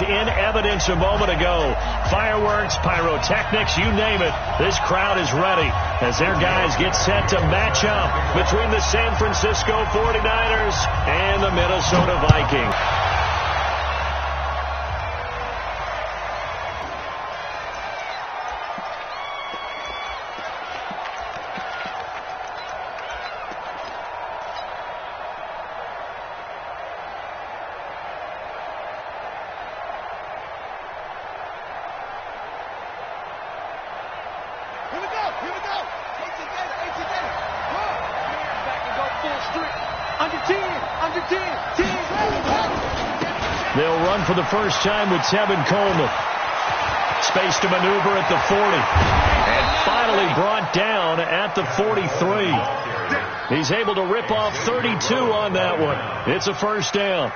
was in evidence a moment ago. Fireworks, pyrotechnics, you name it. This crowd is ready as their guys get set to match up between the San Francisco 49ers and the Minnesota Vikings. They'll run for the first time with Tevin Coleman. Space to maneuver at the 40. And finally brought down at the 43. He's able to rip off 32 on that one. It's a first down.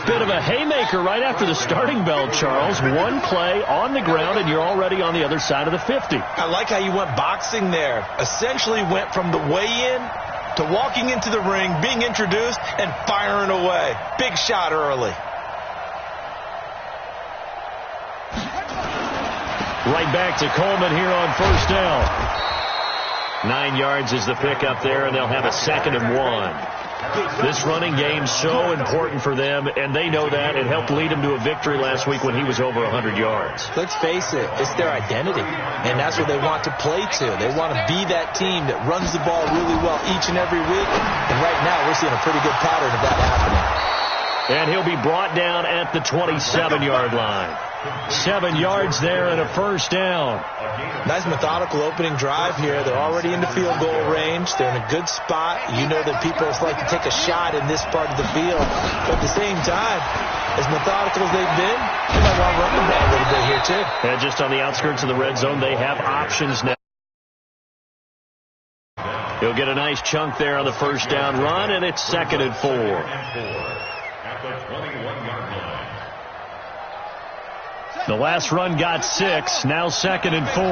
Bit of a haymaker right after the starting bell, Charles. One play on the ground, and you're already on the other side of the 50. I like how you went boxing there. Essentially went from the weigh-in to walking into the ring, being introduced, and firing away. Big shot early. Right back to Coleman here on first down. 9 yards is the pickup there, and they'll have a 2nd and 1. This running game's so important for them, and they know that. It helped lead them to a victory last week when he was over 100 yards. Let's face it, it's their identity, and that's what they want to play to. They want to be that team that runs the ball really well each and every week, and right now we're seeing a pretty good pattern of that happening. And he'll be brought down at the 27-yard line. 7 yards there and a first down. Nice methodical opening drive here. They're already in the field goal range. They're in a good spot. You know that people like to take a shot in this part of the field. But at the same time, as methodical as they've been, they might want to run the ball a little bit here too. And just on the outskirts of the red zone, they have options now. He'll get a nice chunk there on the first down run, and it's 2nd and 4. The last run got 6, now 2nd and 4.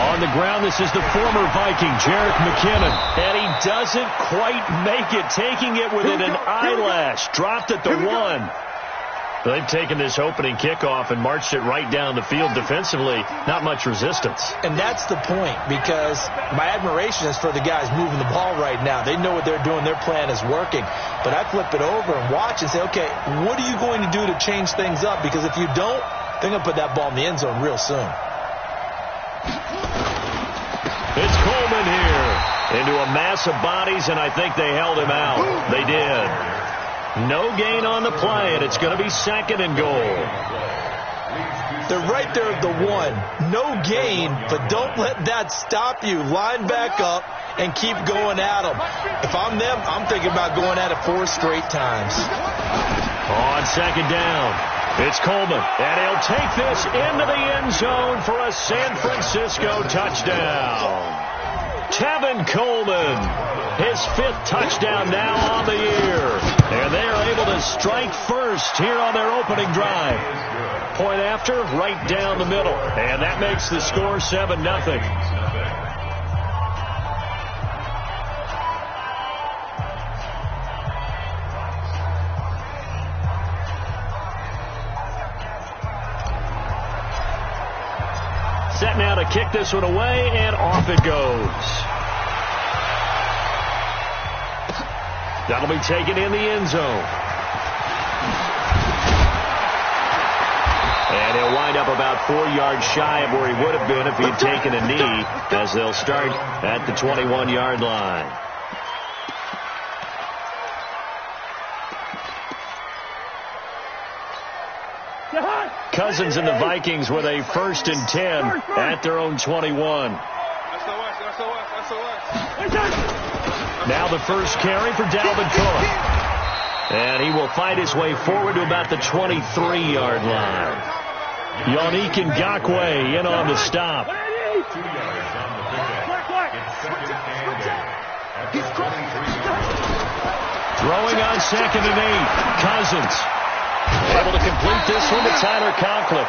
On the ground, this is the former Viking, Jerick McKinnon. And he doesn't quite make it, taking it within an eyelash. Dropped at the 1. They've taken this opening kickoff and marched it right down the field defensively. Not much resistance. And that's the point, because my admiration is for the guys moving the ball right now. They know what they're doing. Their plan is working. But I flip it over and watch and say, okay, what are you going to do to change things up? Because if you don't, they're going to put that ball in the end zone real soon. It's Coleman here into a mass of bodies, and I think they held him out. They did. No gain on the play, and it's going to be 2nd and goal. They're right there at the 1. No gain, but don't let that stop you. Line back up and keep going at them. If I'm them, I'm thinking about going at it 4 straight times. On 2nd down, it's Coleman, and he'll take this into the end zone for a San Francisco touchdown. Tevin Coleman, his 5th touchdown now on the year. And they are able to strike first here on their opening drive. Point after, right down the middle. And that makes the score 7-0. Set now to kick this one away, and off it goes. That'll be taken in the end zone. And he'll wind up about 4 yards shy of where he would have been if he had taken a knee, as they'll start at the 21-yard line. Cousins and the Vikings with a 1st and 10 at their own 21. Now the first carry for Dalvin Cook. And he will fight his way forward to about the 23-yard line. Yannick Ngakoue in on the stop. Throwing on 2nd and 8. Cousins able to complete this one to Tyler Conklin.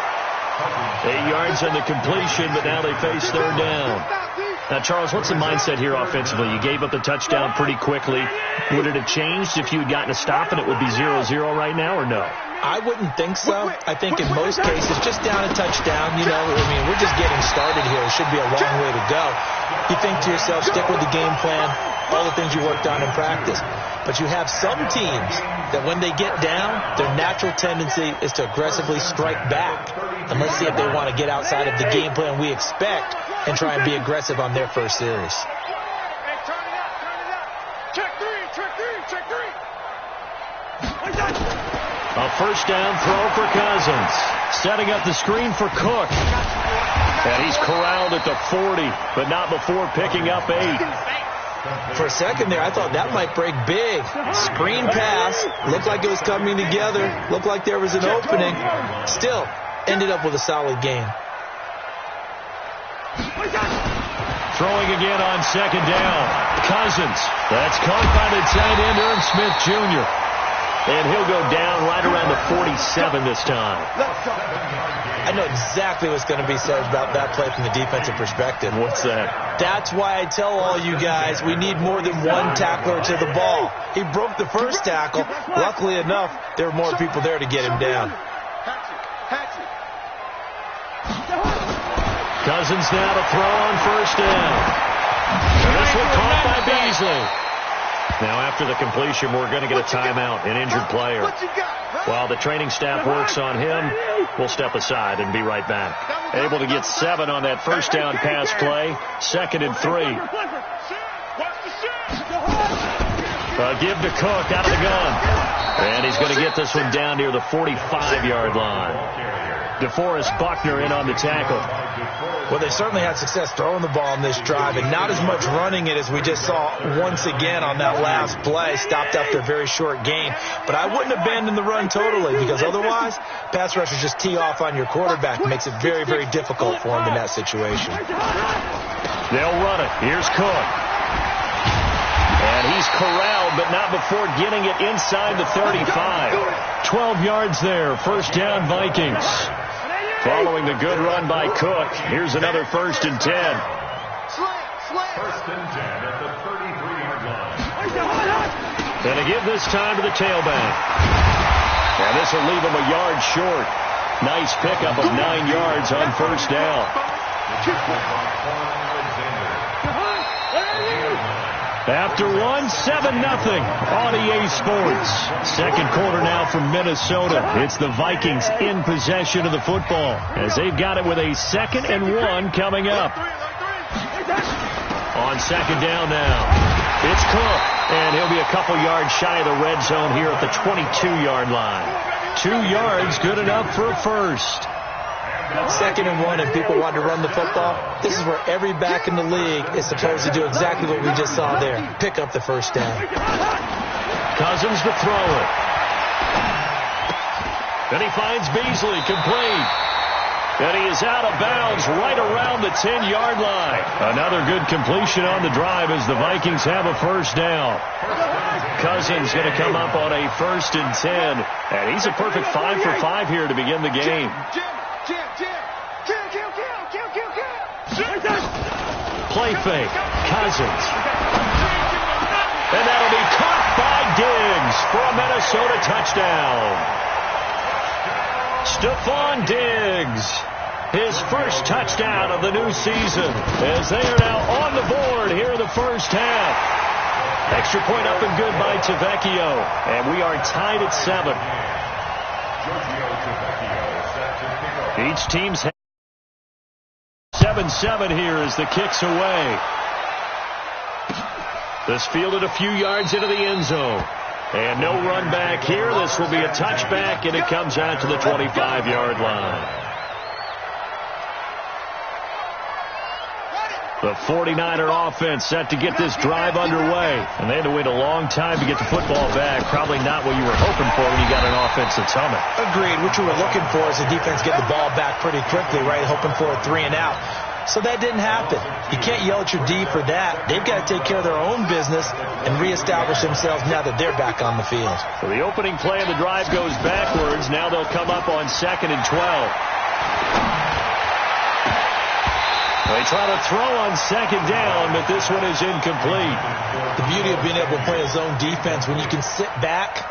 8 yards on the completion, but now they face 3rd down. Now, Charles, what's the mindset here offensively? You gave up the touchdown pretty quickly. Would it have changed if you had gotten a stop and it would be 0-0 right now, or no? I wouldn't think so. I think in most cases, just down a touchdown, you know, I mean, we're just getting started here. It should be a long way to go. You think to yourself, stick with the game plan, all the things you worked on in practice. But you have some teams that when they get down, their natural tendency is to aggressively strike back. And let's see if they want to get outside of the game plan we expect and try and be aggressive on their first series. A first down throw for Cousins. Setting up the screen for Cook. And he's corralled at the 40, but not before picking up 8. For a second there, I thought that might break big. Screen pass. Looked like it was coming together. Looked like there was an opening. Still, ended up with a solid gain. Throwing again on second down. Cousins. That's caught by the tight end, Irv Smith Jr. And he'll go down right around the 47 this time. I know exactly what's going to be said about that play from the defensive perspective. What's that? That's why I tell all you guys we need more than one tackler to the ball. He broke the first tackle. Luckily enough, there were more people there to get him down. Cousins now to throw on first down. And this one caught by Beasley. Now after the completion, we're going to get a timeout, an injured player. While the training staff works on him, we'll step aside and be right back. Able to get 7 on that first down pass play. 2nd and 3. Give to Cook out of the gun. And he's going to get this one down near the 45-yard line. DeForest Buckner in on the tackle. Well, they certainly had success throwing the ball in this drive, and not as much running it as we just saw once again on that last play. Stopped after a very short gain. But I wouldn't abandon the run totally, because otherwise, pass rushers just tee off on your quarterback. It makes it very, very difficult for him in that situation. They'll run it. Here's Cook. And he's corralled, but not before getting it inside the 35. 12 yards there. First down, Vikings. Following the good run by Cook, here's another 1st and 10. 1st and 10 at the 33-yard line. And to give this time to the tailback. And this will leave him a yard short. Nice pickup of 9 yards on first down. After 1, 7-0 on EA Sports. Second quarter now from Minnesota. It's the Vikings in possession of the football as they've got it with a 2nd and 1 coming up. On second down now, it's Cook, and he'll be a couple yards shy of the red zone here at the 22-yard line. 2 yards, good enough for a first. 2nd and 1, and people want to run the football. This is where every back in the league is supposed to do exactly what we just saw there. Pick up the first down. Cousins to throw it. And he finds Beasley complete. And he is out of bounds right around the 10-yard line. Another good completion on the drive as the Vikings have a first down. Cousins going to come up on a 1st and 10. And he's a perfect 5 for 5 here to begin the game. Play fake. Cousins. And that'll be caught by Diggs for a Minnesota touchdown. Stephon Diggs, his first touchdown of the new season, as they are now on the board here in the first half. Extra point up and good by Tavecchio, and we are tied at 7. Each team's 7-7 here as the kick's away. This fielded a few yards into the end zone. And no run back here. This will be a touchback, and it comes out to the 25-yard line. The 49er offense set to get this drive underway. And they had to wait a long time to get the football back. Probably not what you were hoping for when you got an offense that's humming. Agreed. What you were looking for is the defense get the ball back pretty quickly, right? Hoping for a 3 and out. So that didn't happen. You can't yell at your D for that. They've got to take care of their own business and reestablish themselves now that they're back on the field. So the opening play of the drive goes backwards. Now they'll come up on 2nd and 12. They try to throw on second down, but this one is incomplete. The beauty of being able to play a zone defense, when you can sit back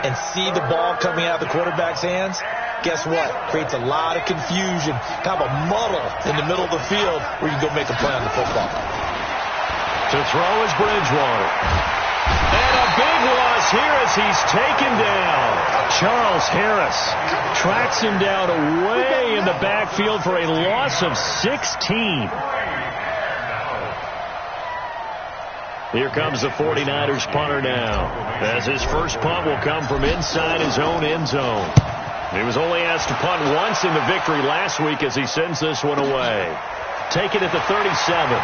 and see the ball coming out of the quarterback's hands, guess what? Creates a lot of confusion, kind of a muddle in the middle of the field where you can go make a play on the football. To throw is Bridgewater. And a big loss here as he's taken down. Charles Harris tracks him down away in the backfield for a loss of 16. Here comes the 49ers punter now, as his first punt will come from inside his own end zone. He was only asked to punt once in the victory last week as he sends this one away. Taken at the 37.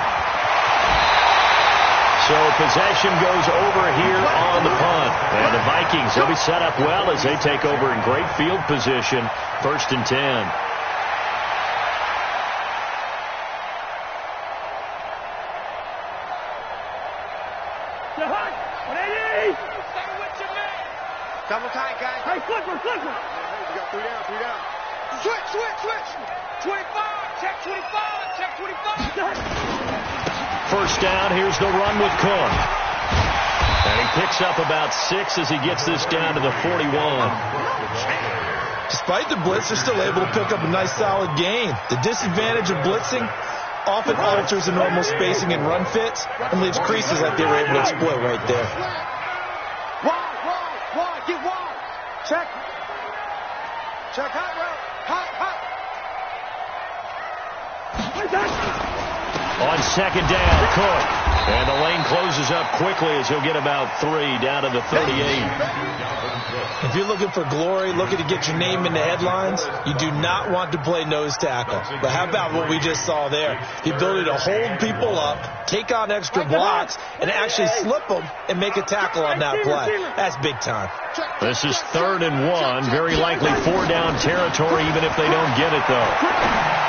So possession goes over here on the punt. And the Vikings, they'll be set up well as they take over in great field position. 1st and 10. Double tight, guys. Hey, flipper. You got 3 down. Switch. 25, check 25. First down, here's the run with Cook. And he picks up about 6 as he gets this down to the 41. Despite the blitz, they're still able to pick up a nice solid gain. The disadvantage of blitzing often alters the normal spacing and run fits and leaves creases like they were able to exploit right there. Wide, get wide. Check hot route. Hot. On second down, Cook. And the lane closes up quickly as he'll get about 3 down to the 38. If you're looking for glory, looking to get your name in the headlines, you do not want to play nose tackle. But how about what we just saw there? The ability to hold people up, take on extra blocks, and actually slip them and make a tackle on that play. That's big time. This is 3rd and 1. Very likely 4-down territory, even if they don't get it, though.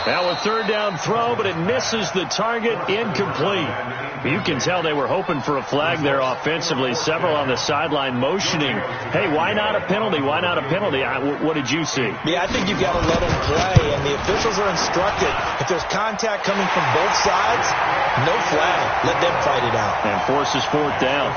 Now a 3rd down throw, but it misses the target, incomplete. You can tell they were hoping for a flag there offensively. Several on the sideline motioning, hey, why not a penalty? Why not a penalty? What did you see? Yeah, I think you've got to let them play, and the officials are instructed. If there's contact coming from both sides, no flag. Let them fight it out. And forces 4th down.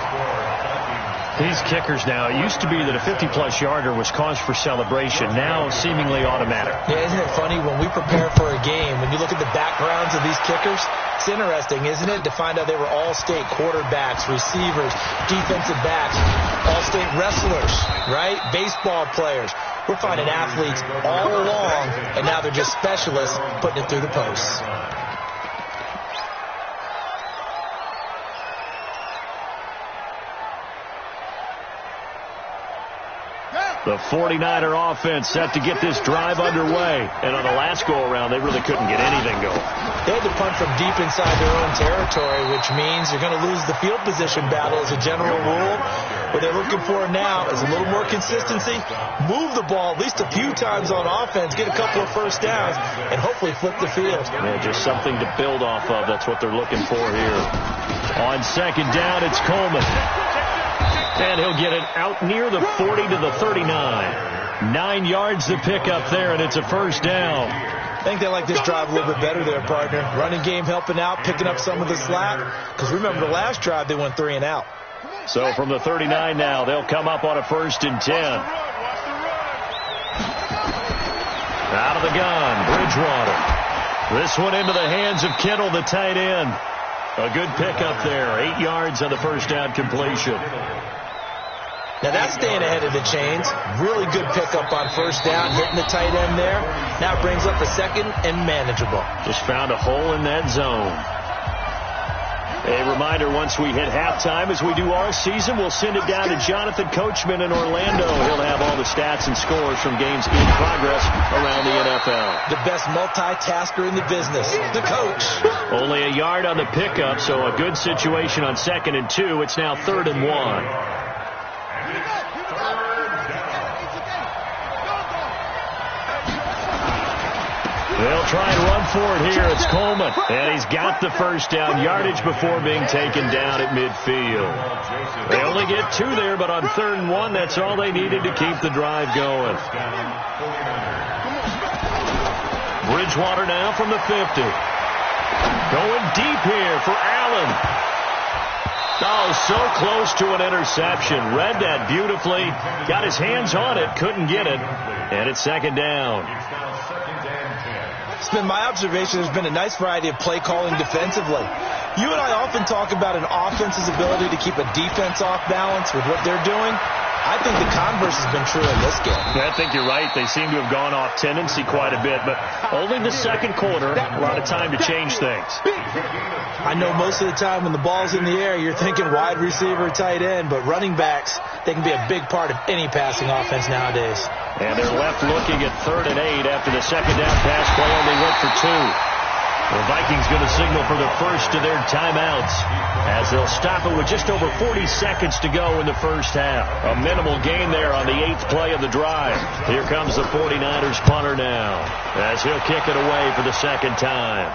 These kickers now, it used to be that a 50-plus yarder was cause for celebration, now seemingly automatic. Yeah, isn't it funny when we prepare for a game, when you look at the backgrounds of these kickers, it's interesting, isn't it, to find out they were all-state quarterbacks, receivers, defensive backs, all-state wrestlers, right? Baseball players. We're finding athletes all along, and now they're just specialists putting it through the posts. The 49er offense set to get this drive underway. And on the last go-around, they really couldn't get anything going. They had to punt from deep inside their own territory, which means you're going to lose the field position battle as a general rule. What they're looking for now is a little more consistency, move the ball at least a few times on offense, get a couple of first downs, and hopefully flip the field. Yeah, just something to build off of. That's what they're looking for here. On second down, it's Coleman. And he'll get it out near the 40 to the 39. 9 yards to pick up there, and it's a first down. I think they like this drive a little bit better there, partner. Running game helping out, picking up some of the slack. Because remember, the last drive, they went 3 and out. So from the 39 now, they'll come up on a 1st and 10. Out of the gun, Bridgewater. This one into the hands of Kittle, the tight end. A good pickup there. 8 yards on the first down completion. Now that's staying ahead of the chains. Really good pickup on first down, hitting the tight end there. Now it brings up a 2nd and manageable. Just found a hole in that zone. A reminder, once we hit halftime, as we do our season, we'll send it down to Jonathan Coachman in Orlando. He'll have all the stats and scores from games in progress around the NFL. The best multitasker in the business, the coach. Only a yard on the pickup, so a good situation on 2nd and 2. It's now 3rd and 1. They'll try and run for it here. It's Coleman. And he's got the first down yardage before being taken down at midfield. They only get 2 there, but on 3rd and 1, that's all they needed to keep the drive going. Bridgewater now from the 50. Going deep here for Allen. Oh, so close to an interception. Read that beautifully. Got his hands on it. Couldn't get it. And it's second down. It's been my observation there's been a nice variety of play calling defensively. You and I often talk about an offense's ability to keep a defense off balance with what they're doing. I think the converse has been true in this game. I think you're right. They seem to have gone off tendency quite a bit, but only the second quarter, a lot of time to change things. I know most of the time when the ball's in the air, you're thinking wide receiver, tight end, but running backs, they can be a big part of any passing offense nowadays. And they're left looking at 3rd and 8 after the second down pass play only went for 2. The Vikings going to signal for the first of their timeouts as they'll stop it with just over 40 seconds to go in the first half. A minimal gain there on the 8th play of the drive. Here comes the 49ers punter now as he'll kick it away for the second time.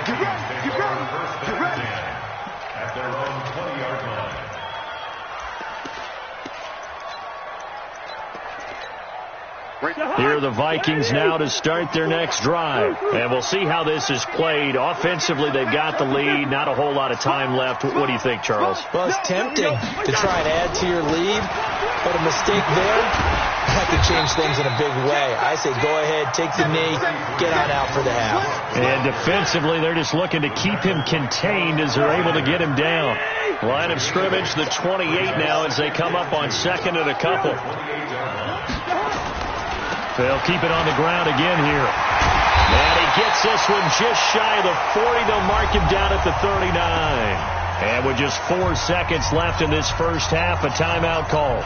Get ready, get ready, get ready. At their own 20-yard line. Here are the Vikings now to start their next drive. And we'll see how this is played. Offensively, they've got the lead. Not a whole lot of time left. What do you think, Charles? Well, it's tempting to try and add to your lead, but a mistake there, that could change things in a big way. I say go ahead, take the knee, get on out for the half. And defensively, they're just looking to keep him contained as they're able to get him down. Line of scrimmage, the 28 now as they come up on 2nd and a couple. They'll keep it on the ground again here. And he gets this one just shy of the 40. They'll mark him down at the 39. And with just 4 seconds left in this first half, a timeout call.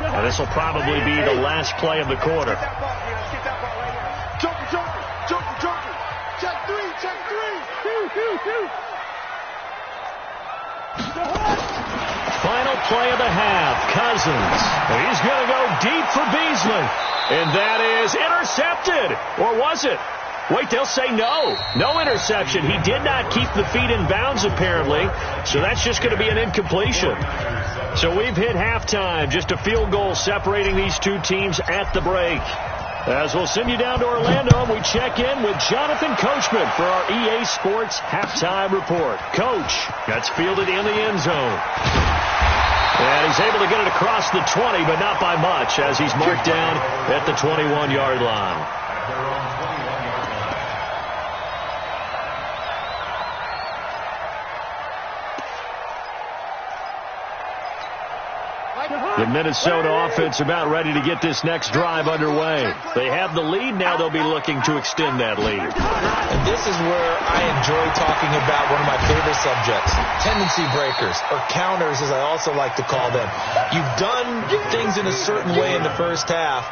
And this will probably be the last play of the quarter. Joker. Check three. Final play of the half. Cousins. He's going to go deep for Beasley. And that is intercepted. Or was it? Wait, they'll say no. No interception. He did not keep the feet in bounds, apparently. So that's just going to be an incompletion. So we've hit halftime. Just a field goal separating these two teams at the break. As we'll send you down to Orlando, we check in with Jonathan Coachman for our EA Sports Halftime Report. Coach, that's fielded in the end zone. And he's able to get it across the 20, but not by much, as he's marked down at the 21-yard line. The Minnesota offense about ready to get this next drive underway. They have the lead now. They'll be looking to extend that lead. And this is where I enjoy talking about one of my favorite subjects, tendency breakers, or counters as I also like to call them. You've done things in a certain way in the first half,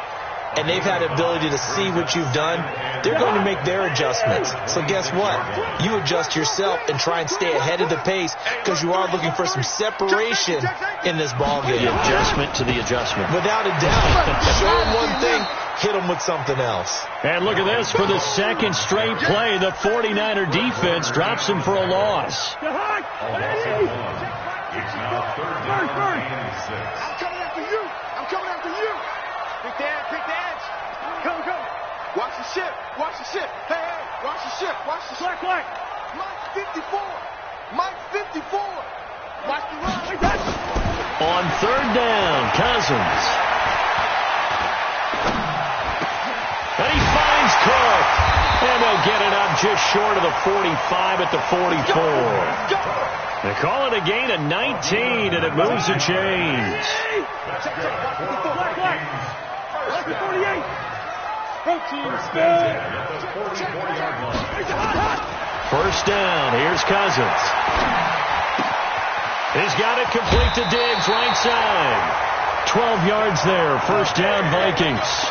and they've had the ability to see what you've done. They're going to make their adjustments. So guess what? You adjust yourself and try and stay ahead of the pace because you are looking for some separation in this ball game. The adjustment to the adjustment. Without a doubt. Show them one thing, hit them with something else. And look at this. For the second straight play, the 49er defense drops him for a loss. It's now 3rd down and 6. I'm coming after you. Pick the edge. Go. Watch the ship. Hey, watch the ship. Slack. Mike 54. Watch the run. On 3rd down, Cousins. And he finds Cook. And they'll get it up just short of the 45 at the 44. They call it a gain of 19, and it moves the chains. First down, here's Cousins. He's got it complete to Diggs, right side. 12 yards there, first down Vikings.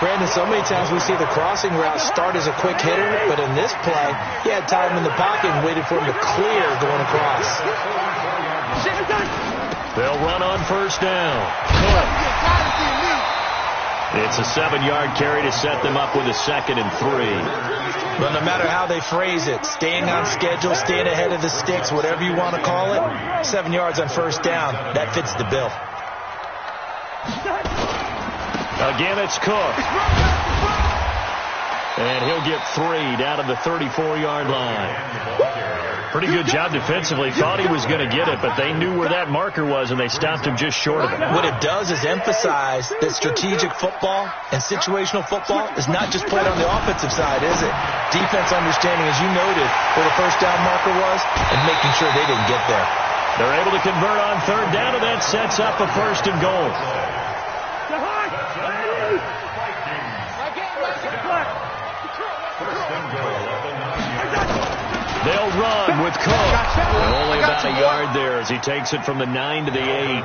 Brandon, so many times we see the crossing route start as a quick hitter, but in this play, he had time in the pocket and waited for him to clear going across. They'll run on first down. Cook. It's a 7-yard carry to set them up with a 2nd and 3. But no matter how they phrase it, staying on schedule, staying ahead of the sticks, whatever you want to call it, 7 yards on first down, that fits the bill. Again, it's Cook. And he'll get 3 down to the 34-yard line. Pretty good job defensively. Thought he was going to get it, but they knew where that marker was, and they stopped him just short of it. What it does is emphasize that strategic football and situational football is not just played on the offensive side, is it? Defense understanding, as you noted, where the first down marker was and making sure they didn't get there. They're able to convert on third down, and that sets up a first and goal. They'll run with Cook. And only about a yard there as he takes it from the 9 to the 8.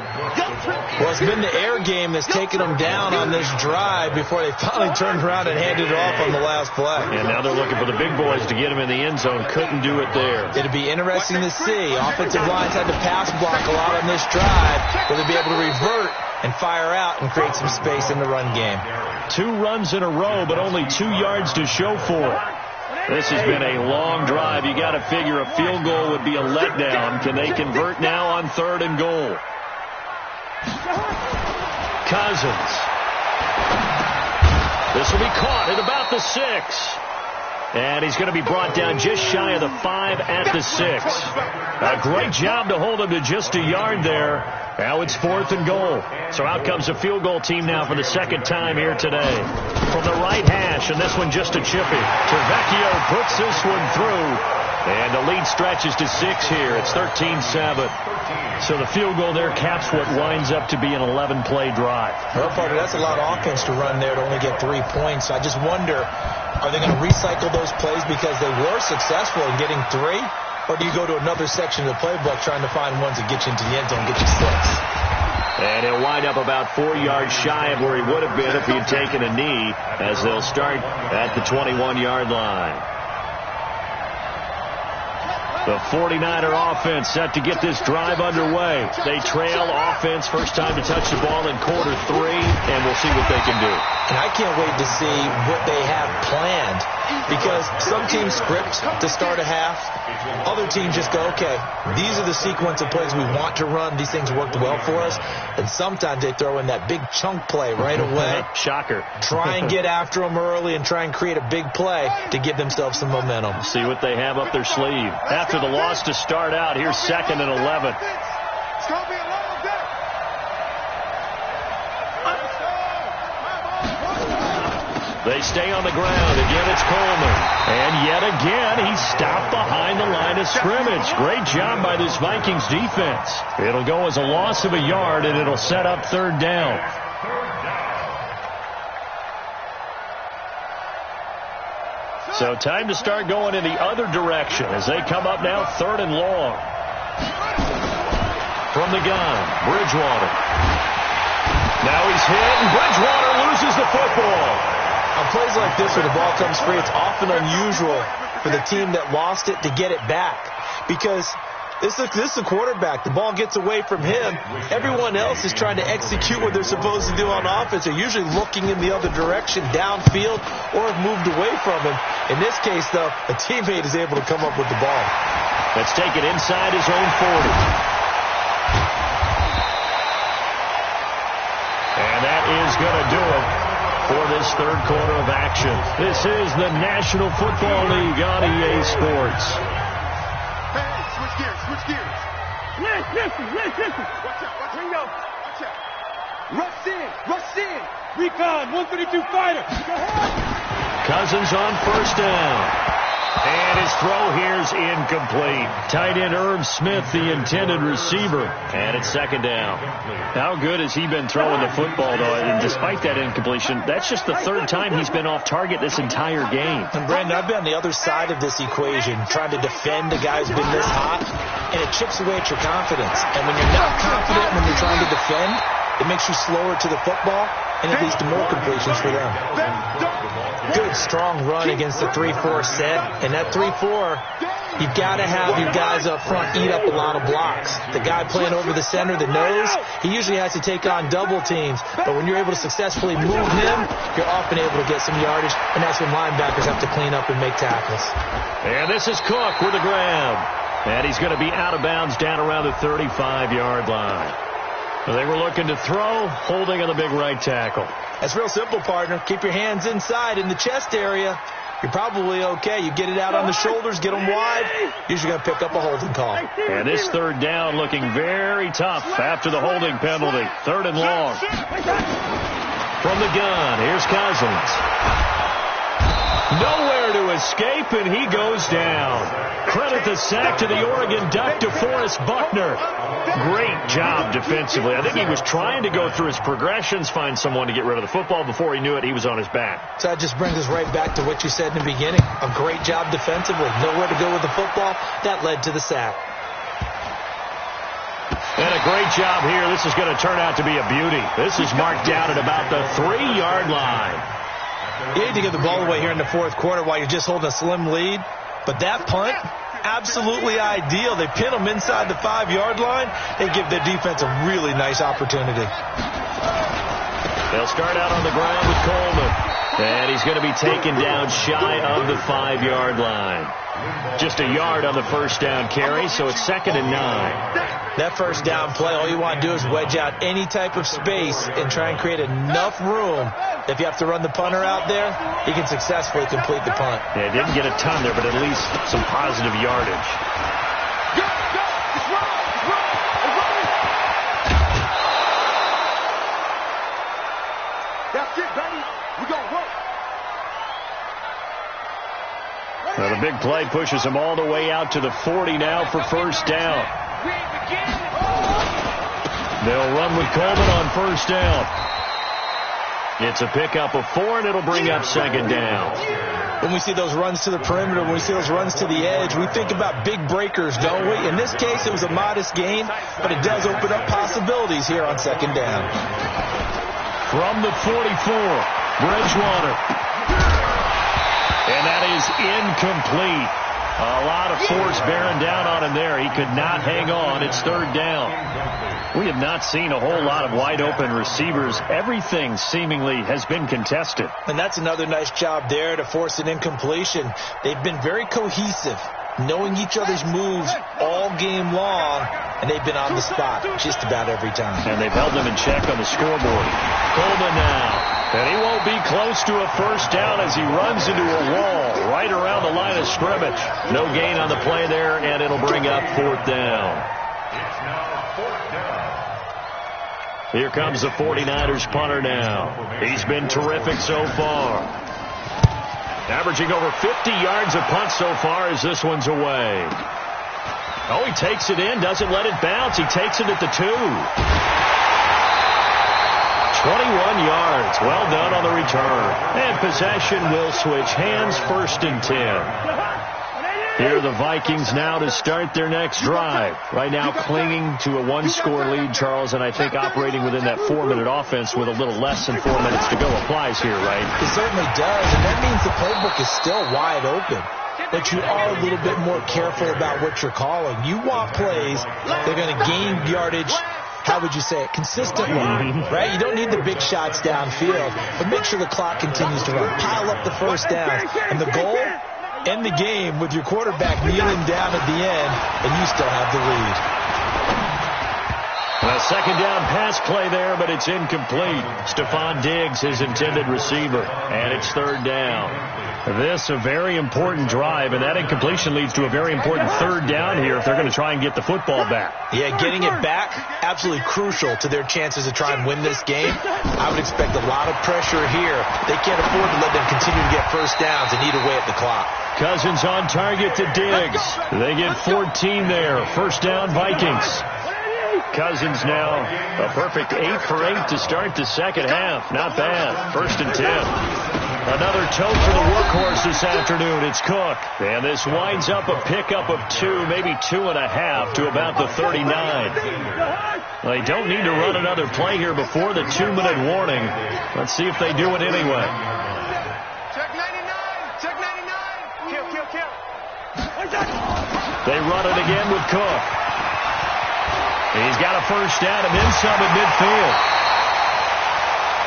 Well, it's been the air game that's taken them down on this drive before they finally turned around and handed it off on the last play. And now they're looking for the big boys to get him in the end zone. Couldn't do it there. It'll be interesting to see. Offensive lines had to pass block a lot on this drive. Will they be able to revert and fire out and create some space in the run game? 2 runs in a row, but only 2 yards to show for it. This has been a long drive. You got to figure a field goal would be a letdown. Can they convert now on third and goal? Cousins. This will be caught at about the 6. And he's going to be brought down just shy of the 5 at the 6. A great job to hold him to just a yard there. Now it's 4th and goal. So out comes a field goal team now for the second time here today. From the right hash, and this one just a chippy. Trevecchio puts this one through. And the lead stretches to 6 here. It's 13-7. So the field goal there caps what winds up to be an 11-play drive. Well, Parker, that's a lot of offense to run there to only get 3 points. I just wonder, are they going to recycle those plays because they were successful in getting 3? Or do you go to another section of the playbook trying to find ones that get you into the end zone, get you 6? And he'll wind up about 4 yards shy of where he would have been if he had taken a knee, as they'll start at the 21-yard line. The 49er offense set to get this drive underway. They trail offense, first time to touch the ball in quarter 3, and we'll see what they can do. And I can't wait to see what they have planned, because some teams script to start a half. Other teams just go, okay, these are the sequence of plays we want to run. These things worked well for us. And sometimes they throw in that big chunk play right away. Shocker. Try and get after them early and try and create a big play to give themselves some momentum. See what they have up their sleeve. After the loss to start out, here's 2nd and 11. It's going to be a long day. They stay on the ground. Again, it's Coleman. And yet again, he's stopped behind the line of scrimmage. Great job by this Vikings defense. It'll go as a loss of a yard, and it'll set up 3rd down. So time to start going in the other direction as they come up now 3rd and long. From the gun, Bridgewater. Now he's hit, and Bridgewater loses the football. On plays like this where the ball comes free, it's often unusual for the team that lost it to get it back, because this is a quarterback. The ball gets away from him. Everyone else is trying to execute what they're supposed to do on offense. They're usually looking in the other direction, downfield, or have moved away from him. In this case, though, a teammate is able to come up with the ball. Let's take it inside his own 40. And that is going to do it for this 3rd quarter of action. This is the National Football League on EA Sports. Hey, switch gears, switch gears. Listen. Watch out, watch out. Watch out. Rush in. Recon, 132 fighter. Go ahead. Cousins on 1st down. And his throw here's incomplete. Tight end Irv Smith, the intended receiver. And it's 2nd down. How good has he been throwing the football, though? And despite that incompletion, that's just the 3rd time he's been off target this entire game. And, Brandon, I've been on the other side of this equation, trying to defend a guy who's been this hot, and it chips away at your confidence. And when you're not confident when you're trying to defend, it makes you slower to the football, and it leads to more completions for them. Good, strong run against the 3-4 set. And that 3-4, you've got to have your guys up front eat up a lot of blocks. The guy playing over the center, the nose, he usually has to take on double teams. But when you're able to successfully move him, you're often able to get some yardage, and that's when linebackers have to clean up and make tackles. And this is Cook with a grab. And he's going to be out of bounds down around the 35-yard line. They were looking to throw, holding on the big right tackle. That's real simple, partner. Keep your hands inside in the chest area. You're probably okay. You get it out on the shoulders, get them wide. Usually going to pick up a holding call. And this third down looking very tough after the holding penalty. 3rd and long. From the gun, here's Cousins. Nowhere to escape, and he goes down. Credit the sack to the Oregon Duck, DeForest Buckner. Great job defensively. I think he was trying to go through his progressions, find someone to get rid of the football. Before he knew it, he was on his back. So that just brings us right back to what you said in the beginning. A great job defensively. Nowhere to go with the football. That led to the sack. And a great job here. This is going to turn out to be a beauty. This is marked down at about the 3-yard line. You need to give the ball away here in the 4th quarter while you're just holding a slim lead. But that punt, absolutely ideal. They pin them inside the 5-yard line. They give their defense a really nice opportunity. They'll start out on the ground with Coleman. And he's going to be taken down shy of the 5-yard line. Just a yard on the first down carry, so it's 2nd and 9. That first down play, all you want to do is wedge out any type of space and try and create enough room. If you have to run the punter out there, he can successfully complete the punt. Yeah, didn't get a ton there, but at least some positive yardage. That's it, baby. We're going to work. Now the big play pushes him all the way out to the 40 now for first down. They'll run with Coleman on first down. It's a pickup of 4, and it'll bring up 2nd down. When we see those runs to the perimeter, when we see those runs to the edge, we think about big breakers, don't we? In this case, it was a modest gain, but it does open up possibilities here on 2nd down. From the 44, Bridgewater. And that is incomplete. A lot of force bearing down on him there. He could not hang on. It's 3rd down. We have not seen a whole lot of wide-open receivers. Everything seemingly has been contested. And that's another nice job there to force an incompletion. They've been very cohesive, knowing each other's moves all game long, and they've been on the spot just about every time. And they've held them in check on the scoreboard. Coleman now. And he won't be close to a first down as he runs into a wall right around the line of scrimmage. No gain on the play there, and it'll bring up 4th down. It's now 4th down. Here comes the 49ers punter now. He's been terrific so far. Averaging over 50 yards a punt so far as this one's away. Oh, he takes it in, doesn't let it bounce. He takes it at the 2. 21 yards. Well done on the return. And possession will switch hands, 1st and 10. Here are the Vikings now to start their next drive. Right now clinging to a 1-score lead, Charles, and I think operating within that 4-minute offense with a little less than 4 minutes to go applies here, right? It certainly does, and that means the playbook is still wide open. But you are a little bit more careful about what you're calling. You want plays that are going to gain yardage, how would you say it, consistently, right? You don't need the big shots downfield, but make sure the clock continues to run. Pile up the first downs. And the goal, end the game with your quarterback kneeling down at the end, and you still have the lead. A 2nd down pass play there, but it's incomplete. Stephon Diggs, his intended receiver, and it's 3rd down. This a very important drive, and that incompletion leads to a very important 3rd down here if they're going to try and get the football back. Yeah, getting it back, absolutely crucial to their chances to try and win this game. I would expect a lot of pressure here. They can't afford to let them continue to get first downs and eat away at the clock. Cousins on target to Diggs. They get 14 there. First down, Vikings. Cousins now a perfect 8 for 8 to start the second half. Not bad. 1st and 10. Another tote for the workhorse this afternoon. It's Cook. And this winds up a pickup of 2, maybe 2.5 to about the 39. Well, they don't need to run another play here before the 2-minute warning. Let's see if they do it anyway. Check 99. Check 99. Kill. They run it again with Cook. He's got a first down and then some at midfield.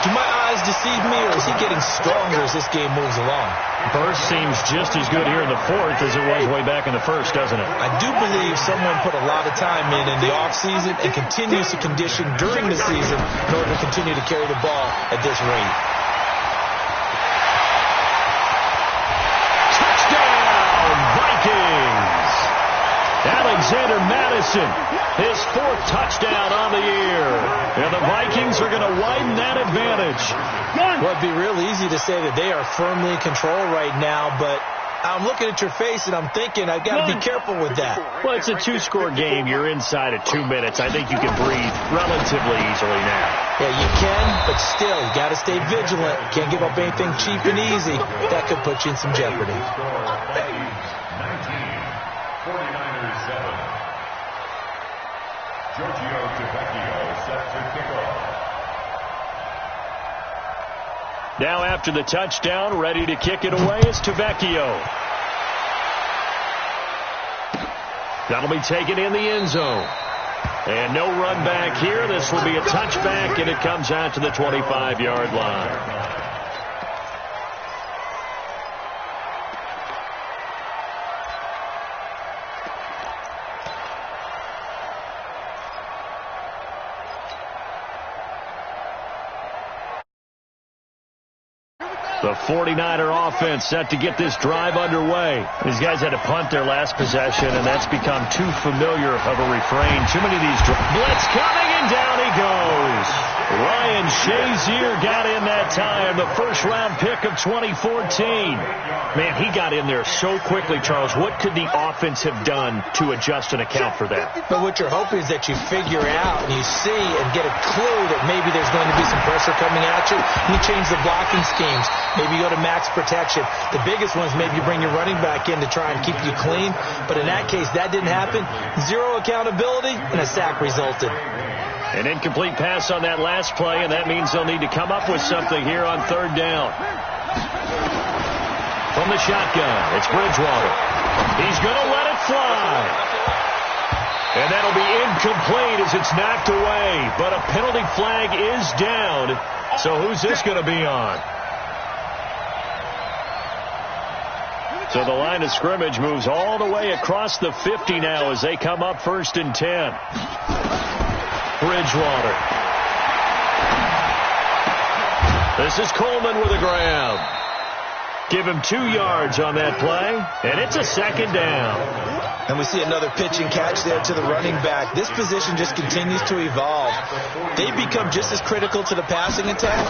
To my eyes, eyes deceive me, or is he getting stronger as this game moves along? Burst seems just as good here in the fourth as it was way back in the first, doesn't it? I do believe someone put a lot of time in the offseason and continues to condition during the season in order to continue to carry the ball at this rate. Touchdown, Vikings! Alexander Madison, his fourth touchdown on the year. And the Vikings are going to widen that advantage. Well, it'd be real easy to say that they are firmly in control right now, but I'm looking at your face and I'm thinking I've got to be careful with that. Well, it's a two-score game. You're inside of 2 minutes. I think you can breathe relatively easily now. Yeah, you can, but still, you got to stay vigilant. Can't give up anything cheap and easy. That could put you in some jeopardy. 49ers 7. Giorgio Tavecchio set to kick off. Now after the touchdown, ready to kick it away is Tavecchio. That'll be taken in the end zone. And no run back here. This will be a touchback, and it comes out to the 25-yard line. The 49er offense set to get this drive underway. These guys had to punt their last possession, and that's become too familiar of a refrain. Too many of these blitz coming, and down he goes. Ryan Shazier got in that time, the first-round pick of 2014. Man, he got in there so quickly, Charles. What could the offense have done to adjust and account for that? But what you're hoping is that you figure out and you see and get a clue that maybe there's going to be some pressure coming at you. You change the blocking schemes. Maybe you go to max protection. The biggest one is maybe you bring your running back in to try and keep you clean. But in that case, that didn't happen. Zero accountability, and a sack resulted. An incomplete pass on that last play, and that means they'll need to come up with something here on third down. From the shotgun, it's Bridgewater. He's going to let it fly. And that'll be incomplete as it's knocked away. But a penalty flag is down. So who's this going to be on? So the line of scrimmage moves all the way across the 50 now as they come up 1st and 10. Bridgewater. This is Coleman with a grab. Give him 2 yards on that play, and it's a 2nd down. And we see another pitch and catch there to the running back. This position just continues to evolve. They become just as critical to the passing attack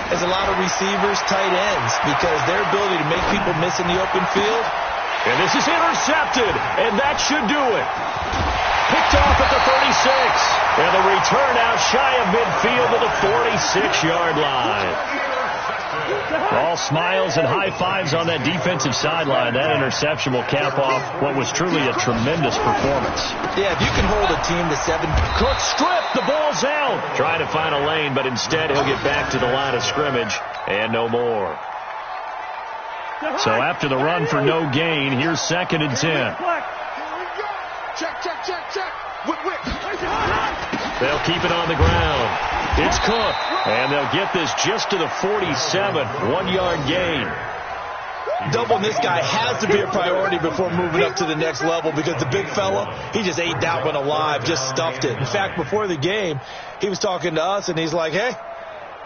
as a lot of receivers, tight ends, because their ability to make people miss in the open field. And this is intercepted, and that should do it. Picked off at the 36. And the return out shy of midfield to the 46-yard line. All smiles and high fives on that defensive sideline. That interception will cap off what was truly a tremendous performance. Yeah, if you can hold a team to 7. Cook stripped. The ball's out. Trying to find a lane, but instead he'll get back to the line of scrimmage and no more. So after the run for no gain, here's 2nd and 10. Check. Whip. They'll keep it on the ground. It's Cook, and they'll get this just to the 47, 1-yard gain. Doubling this guy has to be a priority before moving up to the next level, because the big fella, he just ate that one alive, just stuffed it. In fact, before the game, he was talking to us, and he's like, hey,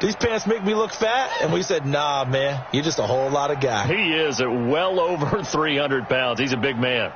these pants make me look fat? And we said, nah, man, you're just a whole lot of guy. He is at well over 300 pounds. He's a big man.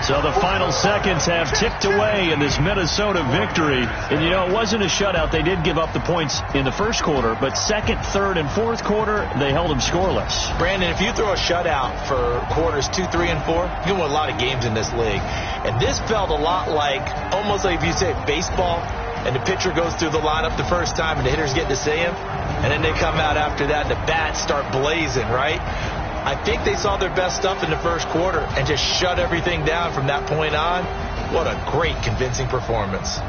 So the final seconds have ticked away in this Minnesota victory. And, you know, it wasn't a shutout. They did give up the points in the first quarter, but 2nd, 3rd, and 4th quarter, they held them scoreless. Brandon, if you throw a shutout for quarters 2, 3, and 4, you can win a lot of games in this league. And this felt a lot like, almost like if you say baseball, and the pitcher goes through the lineup the first time, and the hitters get to see him, and then they come out after that, and the bats start blazing, right? I think they saw their best stuff in the first quarter and just shut everything down from that point on. What a great, convincing performance.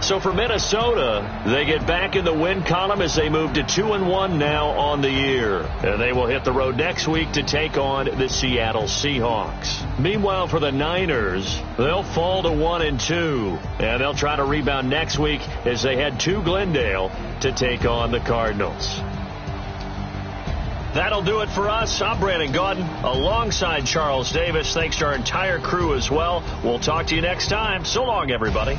So for Minnesota, they get back in the win column as they move to 2-1 now on the year. And they will hit the road next week to take on the Seattle Seahawks. Meanwhile, for the Niners, they'll fall to 1-2. And they'll try to rebound next week as they head to Glendale to take on the Cardinals. That'll do it for us. I'm Brandon Gaudin alongside Charles Davis. Thanks to our entire crew as well. We'll talk to you next time. So long, everybody.